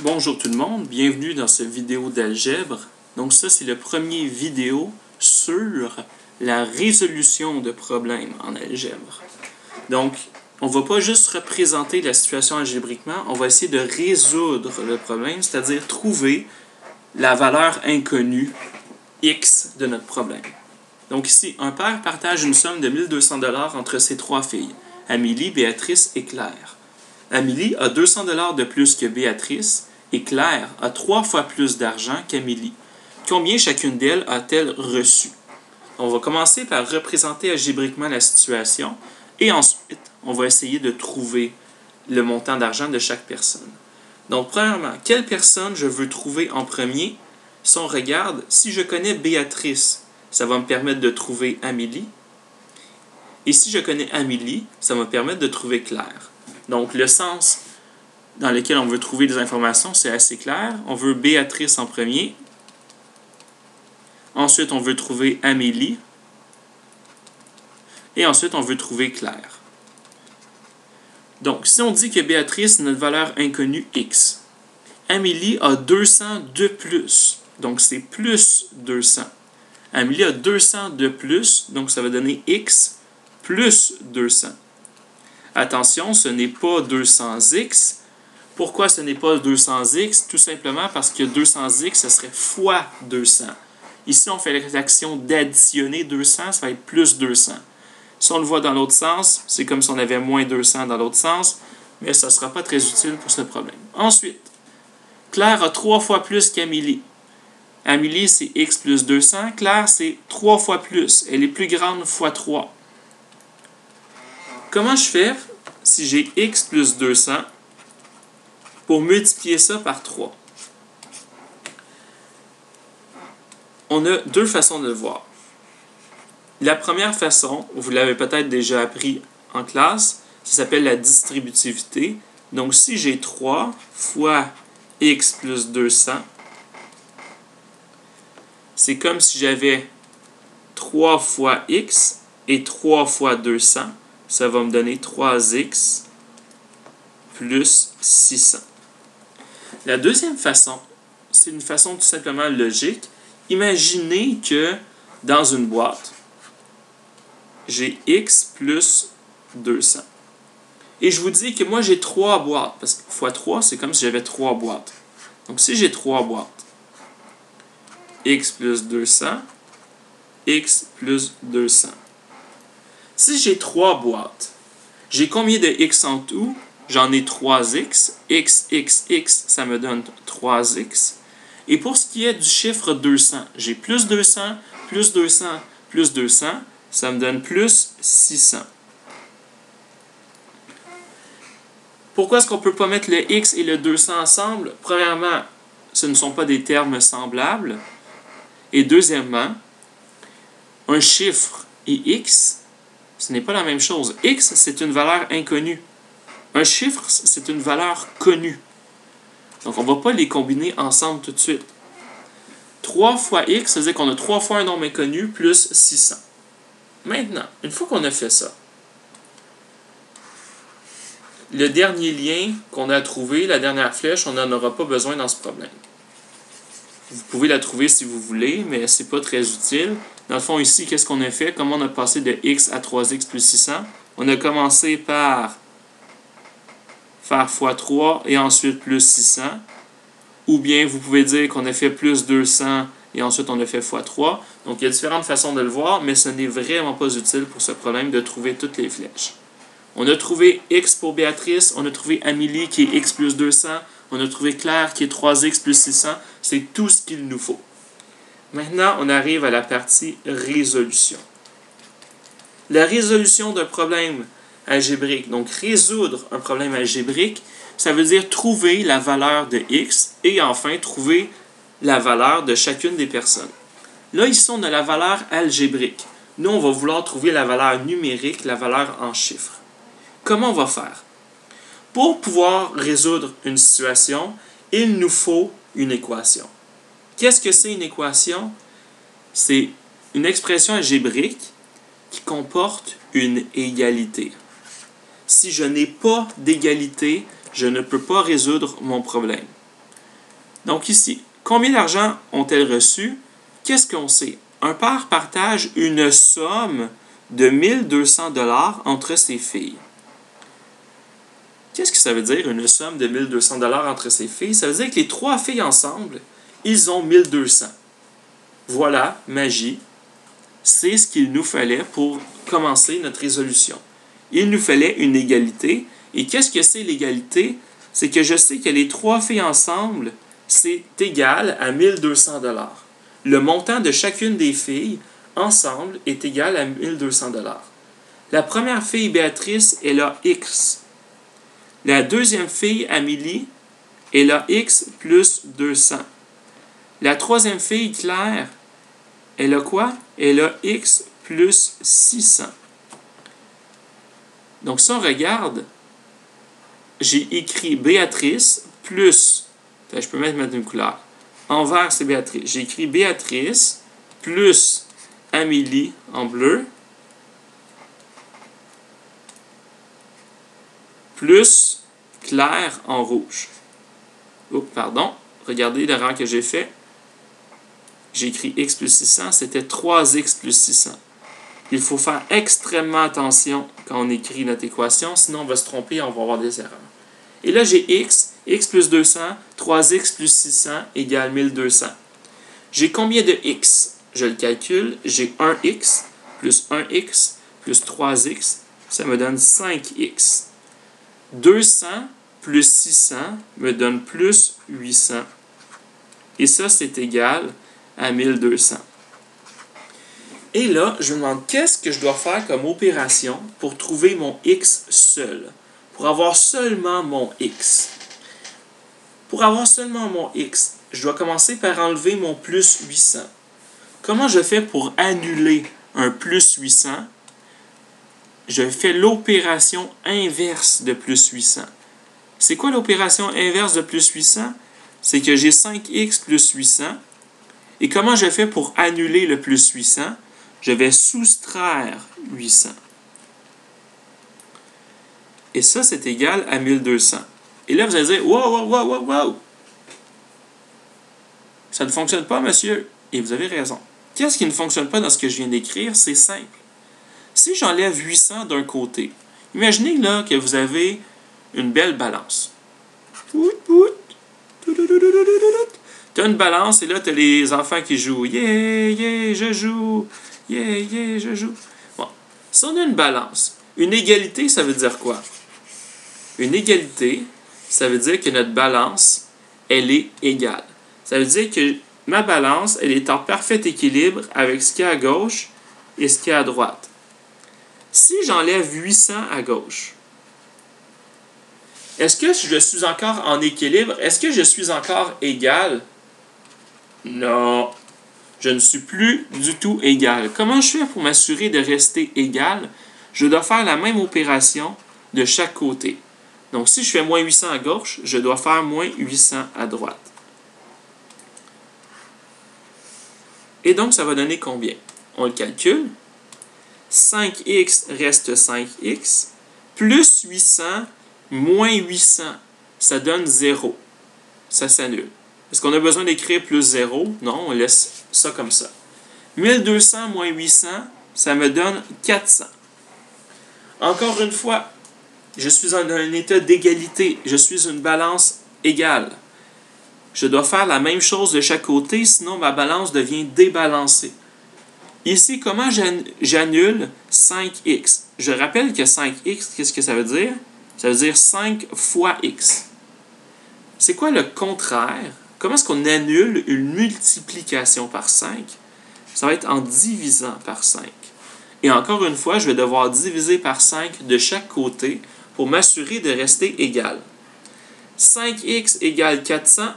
Bonjour tout le monde, bienvenue dans cette vidéo d'algèbre. Donc ça, c'est le premier vidéo sur la résolution de problèmes en algèbre. Donc, on ne va pas juste représenter la situation algébriquement, on va essayer de résoudre le problème, c'est-à-dire trouver la valeur inconnue X de notre problème. Donc ici, un père partage une somme de 1200 $ entre ses trois filles, Amélie, Béatrice et Claire. Amélie a 200 $ de plus que Béatrice et Claire a 3 fois plus d'argent qu'Amélie. Combien chacune d'elles a-t-elle reçu? On va commencer par représenter algébriquement la situation et ensuite, on va essayer de trouver le montant d'argent de chaque personne. Donc, premièrement, quelle personne je veux trouver en premier? Si on regarde, si je connais Béatrice, ça va me permettre de trouver Amélie. Et si je connais Amélie, ça va me permettre de trouver Claire. Donc, le sens dans lequel on veut trouver des informations, c'est assez clair. On veut Béatrice en premier. Ensuite, on veut trouver Amélie. Et ensuite, on veut trouver Claire. Donc, si on dit que Béatrice a une valeur inconnue X, Amélie a 200 de plus. Donc, c'est plus 200. Amélie a 200 de plus, donc ça va donner X plus 200. Attention, ce n'est pas 200X. Pourquoi ce n'est pas 200X? Tout simplement parce que 200X, ce serait fois 200. Ici, on fait l'action d'additionner 200, ça va être plus 200. Si on le voit dans l'autre sens, c'est comme si on avait moins 200 dans l'autre sens, mais ça ne sera pas très utile pour ce problème. Ensuite, Claire a 3 fois plus qu'Amélie. Amélie, c'est X plus 200. Claire, c'est 3 fois plus. Elle est plus grande fois 3. Comment je fais si j'ai X plus 200 pour multiplier ça par 3? On a deux façons de le voir. La première façon, vous l'avez peut-être déjà appris en classe, ça s'appelle la distributivité. Donc, si j'ai 3 fois X plus 200, c'est comme si j'avais 3 fois X et 3 fois 200. Ça va me donner 3X plus 600. La deuxième façon, c'est une façon tout simplement logique. Imaginez que dans une boîte, j'ai X plus 200. Et je vous dis que moi, j'ai 3 boîtes. Parce que fois 3, c'est comme si j'avais 3 boîtes. Donc, si j'ai 3 boîtes, X plus 200, X plus 200. Si j'ai 3 boîtes, j'ai combien de X en tout? J'en ai 3X. X, X, X, ça me donne 3X. Et pour ce qui est du chiffre 200, j'ai plus 200, plus 200, plus 200. Ça me donne plus 600. Pourquoi est-ce qu'on ne peut pas mettre le X et le 200 ensemble? Premièrement, ce ne sont pas des termes semblables. Et deuxièmement, un chiffre et X, ce n'est pas la même chose. X, c'est une valeur inconnue. Un chiffre, c'est une valeur connue. Donc, on ne va pas les combiner ensemble tout de suite. 3 fois X, ça veut dire qu'on a 3 fois un nombre inconnu plus 600. Maintenant, une fois qu'on a fait ça, le dernier lien qu'on a trouvé, la dernière flèche, on n'en aura pas besoin dans ce problème. Vous pouvez la trouver si vous voulez, mais ce n'est pas très utile. Dans le fond, ici, qu'est-ce qu'on a fait? Comment on a passé de X à 3X plus 600? On a commencé par faire x3 et ensuite plus 600. Ou bien, vous pouvez dire qu'on a fait plus 200 et ensuite on a fait x3. Donc, il y a différentes façons de le voir, mais ce n'est vraiment pas utile pour ce problème de trouver toutes les flèches. On a trouvé X pour Béatrice, on a trouvé Amélie qui est X plus 200, on a trouvé Claire qui est 3X plus 600. C'est tout ce qu'il nous faut. Maintenant, on arrive à la partie résolution. La résolution d'un problème algébrique, donc résoudre un problème algébrique, ça veut dire trouver la valeur de X et enfin trouver la valeur de chacune des personnes. Là, ici, on a la valeur algébrique. Nous, on va vouloir trouver la valeur numérique, la valeur en chiffres. Comment on va faire? Pour pouvoir résoudre une situation, il nous faut une équation. Qu'est-ce que c'est une équation? C'est une expression algébrique qui comporte une égalité. Si je n'ai pas d'égalité, je ne peux pas résoudre mon problème. Donc ici, combien d'argent ont-elles reçu? Qu'est-ce qu'on sait? Un père partage une somme de 1200 $ entre ses filles. Qu'est-ce que ça veut dire, une somme de 1200 $ entre ses filles? Ça veut dire que les 3 filles ensemble, ils ont 1200. Voilà, magie. C'est ce qu'il nous fallait pour commencer notre résolution. Il nous fallait une égalité. Et qu'est-ce que c'est l'égalité? C'est que je sais que les 3 filles ensemble, c'est égal à 1200 $. Le montant de chacune des filles ensemble est égal à 1200 $. La première fille, Béatrice, elle a X. La deuxième fille, Amélie, elle a X plus 200. La troisième fille, Claire, elle a quoi? Elle a X plus 600. Donc, si on regarde, j'ai écrit Béatrice plus, je peux mettre une couleur. En vert, c'est Béatrice. J'ai écrit Béatrice plus Amélie en bleu plus Claire en rouge. Oh, pardon. Regardez l'erreur que j'ai fait. J'ai écrit x plus 600, c'était 3x plus 600. Il faut faire extrêmement attention quand on écrit notre équation, sinon on va se tromper et on va avoir des erreurs. Et là, j'ai x plus 200, 3x plus 600 égale 1200. J'ai combien de x? Je le calcule. J'ai 1x plus 1x plus 3x, ça me donne 5x. 200 plus 600 me donne plus 800. Et ça, c'est égal à 1200. Et là, je me demande qu'est-ce que je dois faire comme opération pour trouver mon x seul, pour avoir seulement mon x. Pour avoir seulement mon x, je dois commencer par enlever mon plus 800. Comment je fais pour annuler un plus 800? Je fais l'opération inverse de plus 800. C'est quoi l'opération inverse de plus 800? C'est que j'ai 5x plus 800. Et comment je fais pour annuler le plus 800? Je vais soustraire 800. Et ça, c'est égal à 1200. Et là, vous allez dire, wow! Ça ne fonctionne pas, monsieur. Et vous avez raison. Qu'est-ce qui ne fonctionne pas dans ce que je viens d'écrire? C'est simple. Si j'enlève 800 d'un côté, imaginez là que vous avez une belle balance. Tu as une balance et là, tu as les enfants qui jouent. Yeah, je joue. Yeah, je joue. Bon. Si on a une balance, une égalité, ça veut dire quoi? Une égalité, ça veut dire que notre balance, elle est égale. Ça veut dire que ma balance, elle est en parfait équilibre avec ce qu'il y a à gauche et ce qu'il y a à droite. Si j'enlève 800 à gauche, est-ce que je suis encore en équilibre? Est-ce que je suis encore égal? Non. Je ne suis plus du tout égal. Comment je fais pour m'assurer de rester égal? Je dois faire la même opération de chaque côté. Donc, si je fais moins 800 à gauche, je dois faire moins 800 à droite. Et donc, ça va donner combien? On le calcule. 5x reste 5x, plus 800 moins 800, ça donne 0. Ça s'annule. Est-ce qu'on a besoin d'écrire plus 0? Non, on laisse ça comme ça. 1200 moins 800, ça me donne 400. Encore une fois, je suis dans un état d'égalité. Je suis une balance égale. Je dois faire la même chose de chaque côté, sinon ma balance devient débalancée. Ici, comment j'annule 5x? Je rappelle que 5x, qu'est-ce que ça veut dire? Ça veut dire 5 fois x. C'est quoi le contraire? Comment est-ce qu'on annule une multiplication par 5? Ça va être en divisant par 5. Et encore une fois, je vais devoir diviser par 5 de chaque côté pour m'assurer de rester égal. 5x égale 400.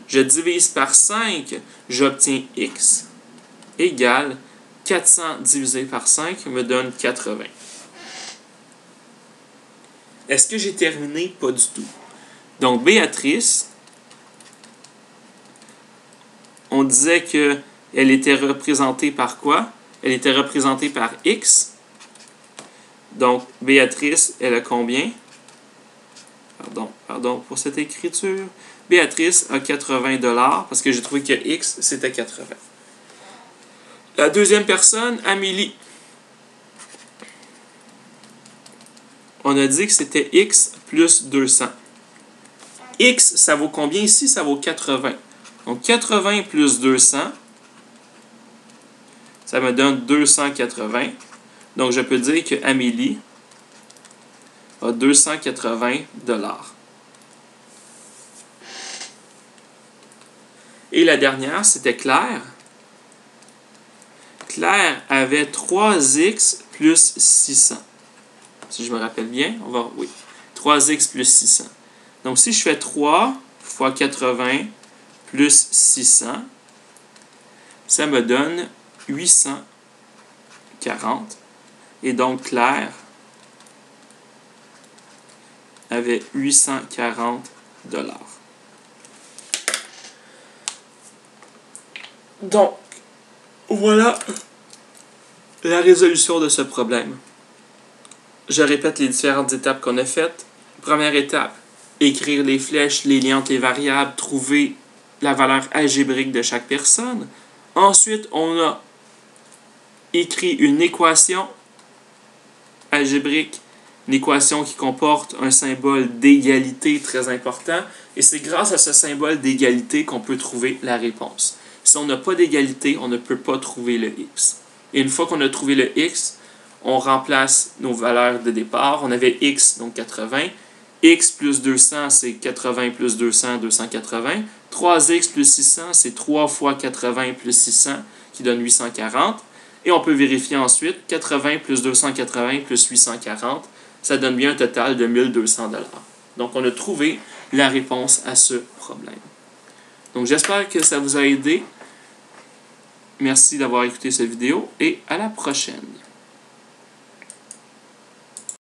Je divise par 5, j'obtiens x égale 400 divisé par 5 me donne 80. Est-ce que j'ai terminé? Pas du tout. Donc, Béatrice, on disait qu'elle était représentée par quoi? Elle était représentée par x. Donc, Béatrice, elle a combien? pardon pour cette écriture. Béatrice a 80 $ parce que j'ai trouvé que X, c'était 80. La deuxième personne, Amélie. On a dit que c'était X plus 200. X, ça vaut combien ici? Ça vaut 80. Donc 80 plus 200, ça me donne 280. Donc je peux dire que Amélie a 280 $. Et la dernière, c'était Claire. Claire avait 3x plus 600. Si je me rappelle bien, oui. 3x plus 600. Donc si je fais 3 fois 80 plus 600, ça me donne 840. Et donc Claire avait 840 $. Donc, voilà la résolution de ce problème. Je répète les différentes étapes qu'on a faites. Première étape, écrire les flèches, les liens entre les variables, trouver la valeur algébrique de chaque personne. Ensuite, on a écrit une équation algébrique, une équation qui comporte un symbole d'égalité très important. Et c'est grâce à ce symbole d'égalité qu'on peut trouver la réponse. Si on n'a pas d'égalité, on ne peut pas trouver le x. Et une fois qu'on a trouvé le x, on remplace nos valeurs de départ. On avait x, donc 80. X plus 200, c'est 80 plus 200, 280. 3x plus 600, c'est 3 fois 80 plus 600, qui donne 840. Et on peut vérifier ensuite, 80 plus 280 plus 840, ça donne bien un total de 1200 $. Donc, on a trouvé la réponse à ce problème. Donc, j'espère que ça vous a aidé. Merci d'avoir écouté cette vidéo et à la prochaine.